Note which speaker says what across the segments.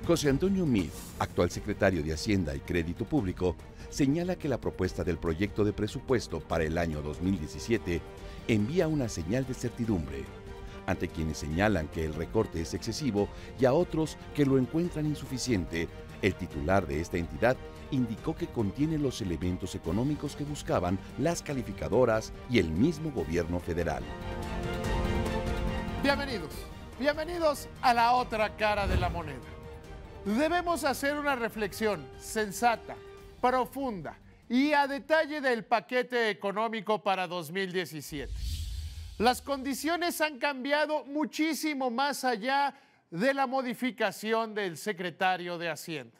Speaker 1: José Antonio Meade, actual secretario de Hacienda y Crédito Público, señala que la propuesta del proyecto de presupuesto para el año 2017 envía una señal de certidumbre ante quienes señalan que el recorte es excesivo y a otros que lo encuentran insuficiente. El titular de esta entidad indicó que contiene los elementos económicos que buscaban las calificadoras y el mismo gobierno federal.
Speaker 2: Bienvenidos a la otra cara de la moneda. Debemos hacer una reflexión sensata, profunda y a detalle del paquete económico para 2017. Las condiciones han cambiado muchísimo más allá de la modificación del secretario de Hacienda.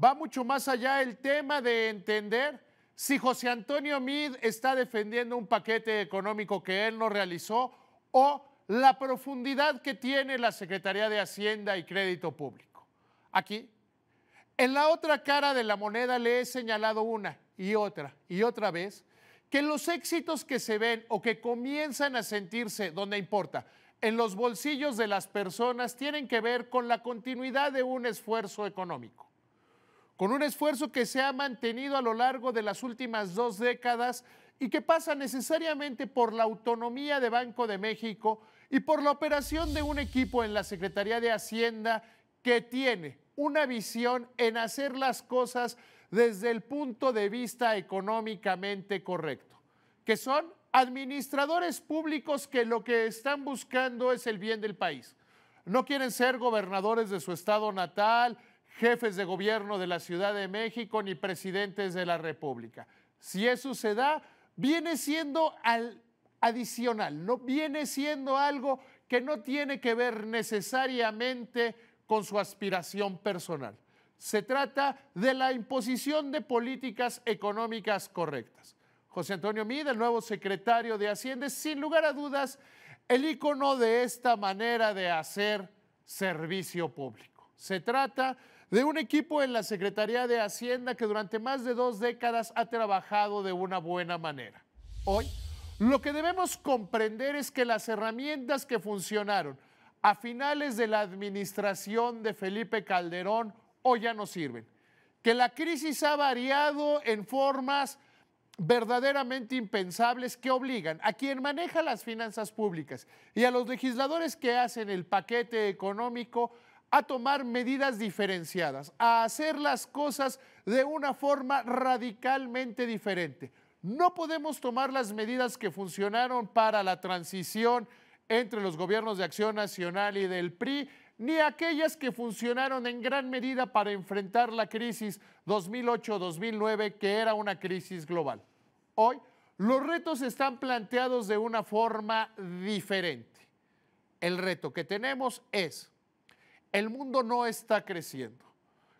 Speaker 2: Va mucho más allá el tema de entender si José Antonio Meade está defendiendo un paquete económico que él no realizó o la profundidad que tiene la Secretaría de Hacienda y Crédito Público. Aquí, en la otra cara de la moneda, le he señalado una y otra vez que los éxitos que se ven o que comienzan a sentirse donde importa, en los bolsillos de las personas, tienen que ver con la continuidad de un esfuerzo económico, con un esfuerzo que se ha mantenido a lo largo de las últimas 2 décadas y que pasa necesariamente por la autonomía de Banco de México y por la operación de un equipo en la Secretaría de Hacienda que tiene una visión en hacer las cosas desde el punto de vista económicamente correcto, que son administradores públicos que lo que están buscando es el bien del país. No quieren ser gobernadores de su estado natal, jefes de gobierno de la Ciudad de México, ni presidentes de la República. Si eso se da, viene siendo adicional, no viene siendo algo que no tiene que ver necesariamente con su aspiración personal. Se trata de la imposición de políticas económicas correctas. José Antonio Meade, el nuevo secretario de Hacienda, es sin lugar a dudas el ícono de esta manera de hacer servicio público. Se trata de un equipo en la Secretaría de Hacienda que durante más de 2 décadas ha trabajado de una buena manera. Hoy, lo que debemos comprender es que las herramientas que funcionaron a finales de la administración de Felipe Calderón hoy ya no sirven, que la crisis ha variado en formas verdaderamente impensables que obligan a quien maneja las finanzas públicas y a los legisladores que hacen el paquete económico a tomar medidas diferenciadas, a hacer las cosas de una forma radicalmente diferente. No podemos tomar las medidas que funcionaron para la transición entre los gobiernos de Acción Nacional y del PRI, ni aquellas que funcionaron en gran medida para enfrentar la crisis 2008-2009, que era una crisis global. Hoy, los retos están planteados de una forma diferente. El reto que tenemos es: el mundo no está creciendo.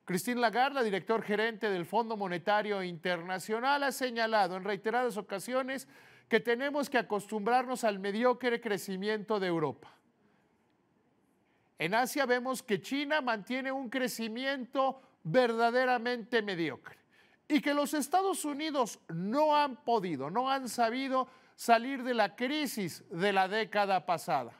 Speaker 2: Christine Lagarde, la directora gerente del Fondo Monetario Internacional, ha señalado en reiteradas ocasiones que tenemos que acostumbrarnos al mediocre crecimiento de Europa. En Asia vemos que China mantiene un crecimiento verdaderamente mediocre y que los Estados Unidos no han sabido salir de la crisis de la década pasada.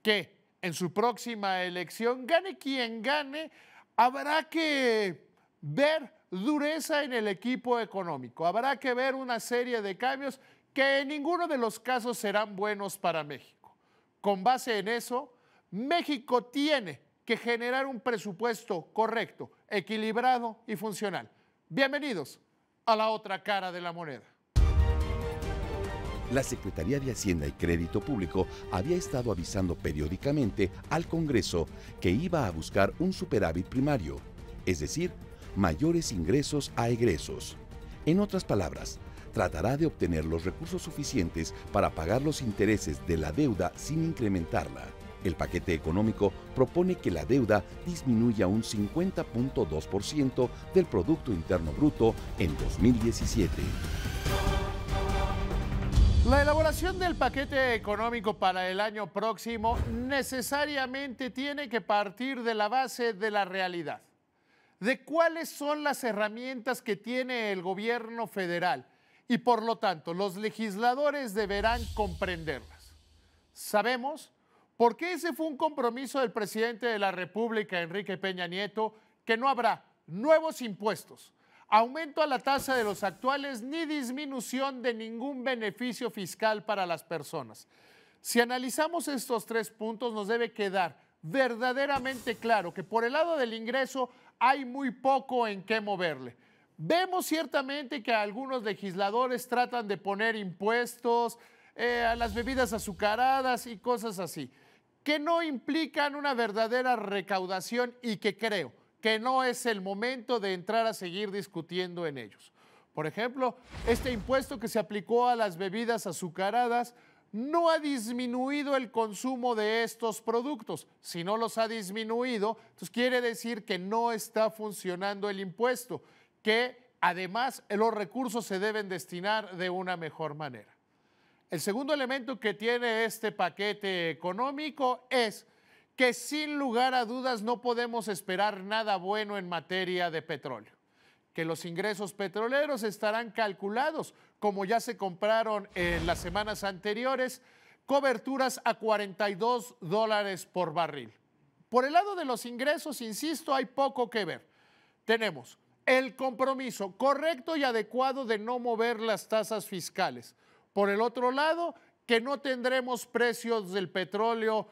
Speaker 2: Que en su próxima elección, gane quien gane, habrá que ver dureza en el equipo económico, habrá que ver una serie de cambios que en ninguno de los casos serán buenos para México. Con base en eso, México tiene que generar un presupuesto correcto, equilibrado y funcional. Bienvenidos a la otra cara de la moneda.
Speaker 1: La Secretaría de Hacienda y Crédito Público había estado avisando periódicamente al Congreso que iba a buscar un superávit primario, es decir, mayores ingresos a egresos. En otras palabras, tratará de obtener los recursos suficientes para pagar los intereses de la deuda sin incrementarla. El paquete económico propone que la deuda disminuya un 50.2% del Producto Interno Bruto en 2017.
Speaker 2: La elaboración del paquete económico para el año próximo necesariamente tiene que partir de la base de la realidad. de cuáles son las herramientas que tiene el gobierno federal y por lo tanto los legisladores deberán comprenderlas. Sabemos, porque ese fue un compromiso del presidente de la República, Enrique Peña Nieto, que no habrá nuevos impuestos, aumento a la tasa de los actuales ni disminución de ningún beneficio fiscal para las personas. Si analizamos estos 3 puntos, nos debe quedar verdaderamente claro que por el lado del ingreso hay muy poco en qué moverle. Vemos ciertamente que algunos legisladores tratan de poner impuestos a las bebidas azucaradas y cosas así, que no implican una verdadera recaudación y que creo que no es el momento de entrar a seguir discutiendo en ellos. Por ejemplo, este impuesto que se aplicó a las bebidas azucaradas no ha disminuido el consumo de estos productos. Si no los ha disminuido, entonces quiere decir que no está funcionando el impuesto, que además los recursos se deben destinar de una mejor manera. El segundo elemento que tiene este paquete económico es que sin lugar a dudas no podemos esperar nada bueno en materia de petróleo, que los ingresos petroleros estarán calculados, como ya se compraron en las semanas anteriores, coberturas a $42 por barril. Por el lado de los ingresos, insisto, hay poco que ver. Tenemos el compromiso correcto y adecuado de no mover las tasas fiscales. Por el otro lado, que no tendremos precios del petróleo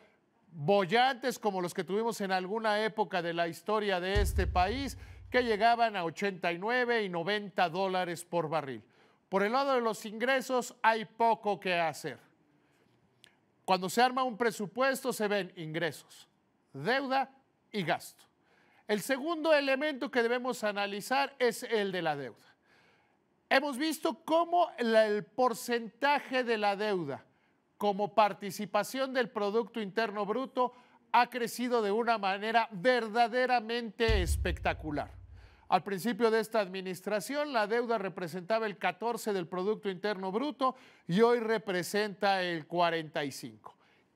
Speaker 2: bollantes como los que tuvimos en alguna época de la historia de este país, que llegaban a 89 y 90 dólares por barril. Por el lado de los ingresos hay poco que hacer. Cuando se arma un presupuesto se ven ingresos, deuda y gasto. El segundo elemento que debemos analizar es el de la deuda. Hemos visto cómo el porcentaje de la deuda como participación del Producto Interno Bruto ha crecido de una manera verdaderamente espectacular. Al principio de esta administración, la deuda representaba el 14% del Producto Interno Bruto y hoy representa el 45%.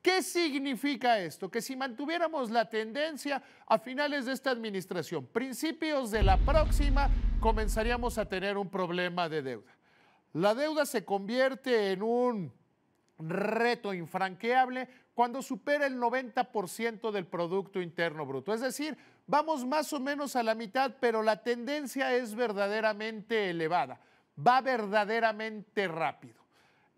Speaker 2: ¿Qué significa esto? Que si mantuviéramos la tendencia a finales de esta administración, principios de la próxima, comenzaríamos a tener un problema de deuda. La deuda se convierte en un reto infranqueable cuando supera el 90% del Producto Interno Bruto. Es decir, vamos más o menos a la mitad, pero la tendencia es verdaderamente elevada, va verdaderamente rápido.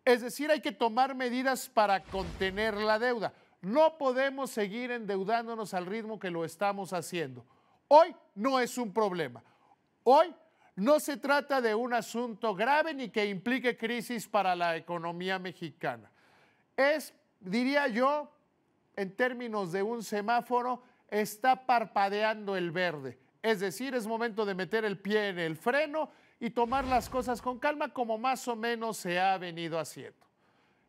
Speaker 2: Es decir, hay que tomar medidas para contener la deuda. No podemos seguir endeudándonos al ritmo que lo estamos haciendo. Hoy no es un problema. Hoy no se trata de un asunto grave ni que implique crisis para la economía mexicana. Es, diría yo, en términos de un semáforo, está parpadeando el verde. Es decir, es momento de meter el pie en el freno y tomar las cosas con calma como más o menos se ha venido haciendo.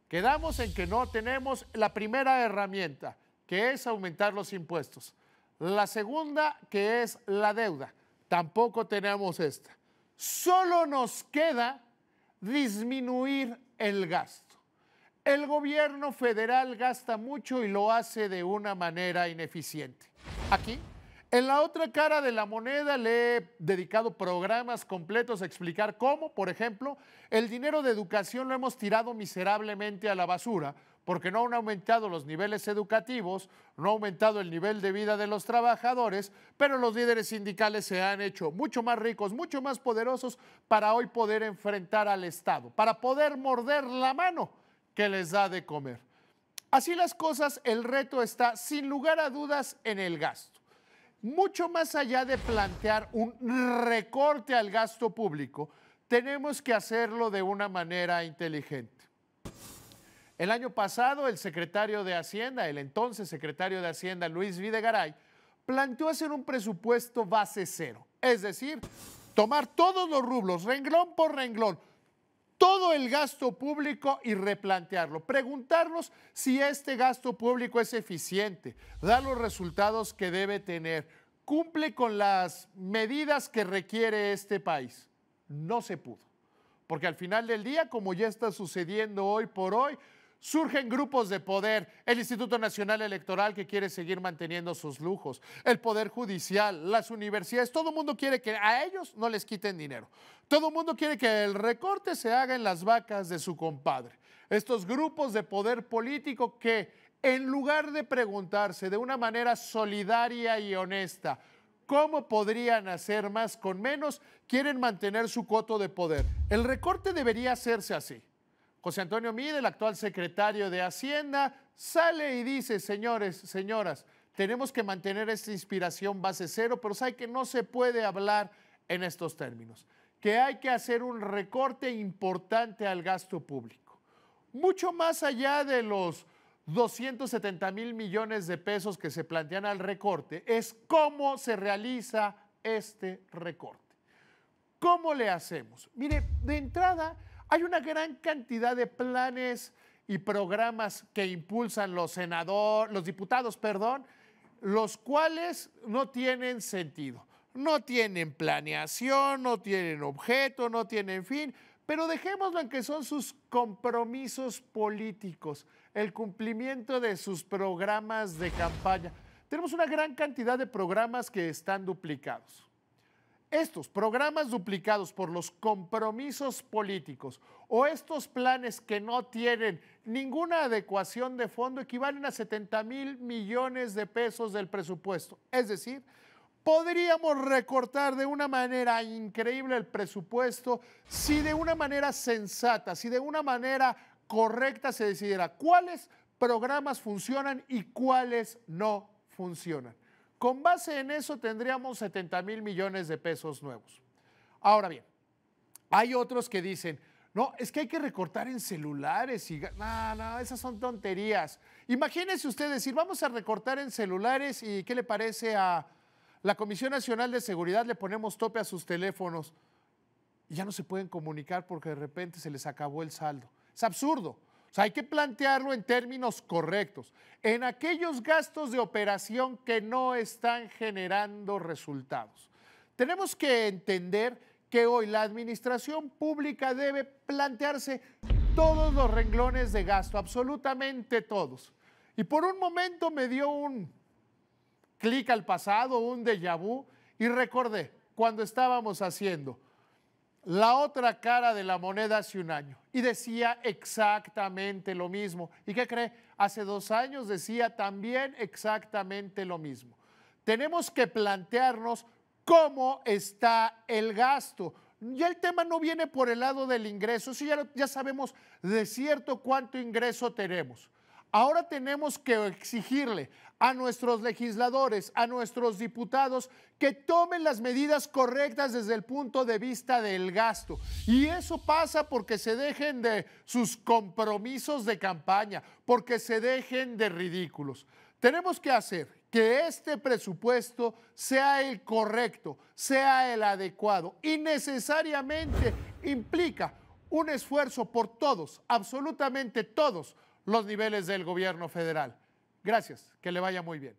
Speaker 2: Quedamos en que no tenemos la primera herramienta, que es aumentar los impuestos. La segunda, que es la deuda. Tampoco tenemos esta. Solo nos queda disminuir el gasto. El gobierno federal gasta mucho y lo hace de una manera ineficiente. Aquí, en la otra cara de la moneda, le he dedicado programas completos a explicar cómo, por ejemplo, el dinero de educación lo hemos tirado miserablemente a la basura porque no han aumentado los niveles educativos, no ha aumentado el nivel de vida de los trabajadores, pero los líderes sindicales se han hecho mucho más ricos, mucho más poderosos para hoy poder enfrentar al Estado, para poder morder la mano que les da de comer. Así las cosas, el reto está sin lugar a dudas en el gasto. Mucho más allá de plantear un recorte al gasto público, tenemos que hacerlo de una manera inteligente. El año pasado, el secretario de Hacienda, el entonces secretario de Hacienda, Luis Videgaray, planteó hacer un presupuesto base cero, es decir, tomar todos los rublos, renglón por renglón, todo el gasto público y replantearlo, preguntarnos si este gasto público es eficiente, da los resultados que debe tener, cumple con las medidas que requiere este país. No se pudo, porque al final del día, como ya está sucediendo hoy por hoy, Surgen grupos de poder, el Instituto Nacional Electoral que quiere seguir manteniendo sus lujos, el Poder Judicial, las universidades, todo el mundo quiere que a ellos no les quiten dinero. Todo el mundo quiere que el recorte se haga en las vacas de su compadre. Estos grupos de poder político que en lugar de preguntarse de una manera solidaria y honesta cómo podrían hacer más con menos, quieren mantener su coto de poder. El recorte debería hacerse así. José Antonio Meade, el actual secretario de Hacienda, sale y dice, señores, señoras, tenemos que mantener esta inspiración base cero, pero sabe que no se puede hablar en estos términos, que hay que hacer un recorte importante al gasto público. Mucho más allá de los 270,000 millones de pesos que se plantean al recorte, es cómo se realiza este recorte. ¿Cómo le hacemos? Mire, de entrada, hay una gran cantidad de planes y programas que impulsan los diputados, los cuales no tienen sentido. No tienen planeación, no tienen objeto, no tienen fin, pero dejémoslo en que son sus compromisos políticos, el cumplimiento de sus programas de campaña. Tenemos una gran cantidad de programas que están duplicados. Estos programas duplicados por los compromisos políticos o estos planes que no tienen ninguna adecuación de fondo equivalen a 70,000 millones de pesos del presupuesto. Es decir, podríamos recortar de una manera increíble el presupuesto si de una manera sensata, si de una manera correcta se decidiera cuáles programas funcionan y cuáles no funcionan. Con base en eso tendríamos 70,000 millones de pesos nuevos. Ahora bien, hay otros que dicen, no, es que hay que recortar en celulares. No, esas son tonterías. Imagínese usted decir, vamos a recortar en celulares y ¿qué le parece a la Comisión Nacional de Seguridad? Le ponemos tope a sus teléfonos y ya no se pueden comunicar porque de repente se les acabó el saldo. Es absurdo. O sea, hay que plantearlo en términos correctos, en aquellos gastos de operación que no están generando resultados. Tenemos que entender que hoy la administración pública debe plantearse todos los renglones de gasto, absolutamente todos. Y por un momento me dio un clic al pasado, un déjà vu, y recordé cuando estábamos haciendo la otra cara de la moneda hace un año y decía exactamente lo mismo. ¿Y qué cree? Hace 2 años decía también exactamente lo mismo. Tenemos que plantearnos cómo está el gasto. Ya el tema no viene por el lado del ingreso, eso ya sabemos de cierto cuánto ingreso tenemos. Ahora tenemos que exigirle a nuestros legisladores, a nuestros diputados, que tomen las medidas correctas desde el punto de vista del gasto. Y eso pasa porque se dejen de sus compromisos de campaña, porque se dejen de ridículos. Tenemos que hacer que este presupuesto sea el correcto, sea el adecuado y necesariamente implica un esfuerzo por todos, absolutamente todos, los niveles del gobierno federal. Gracias, que le vaya muy bien.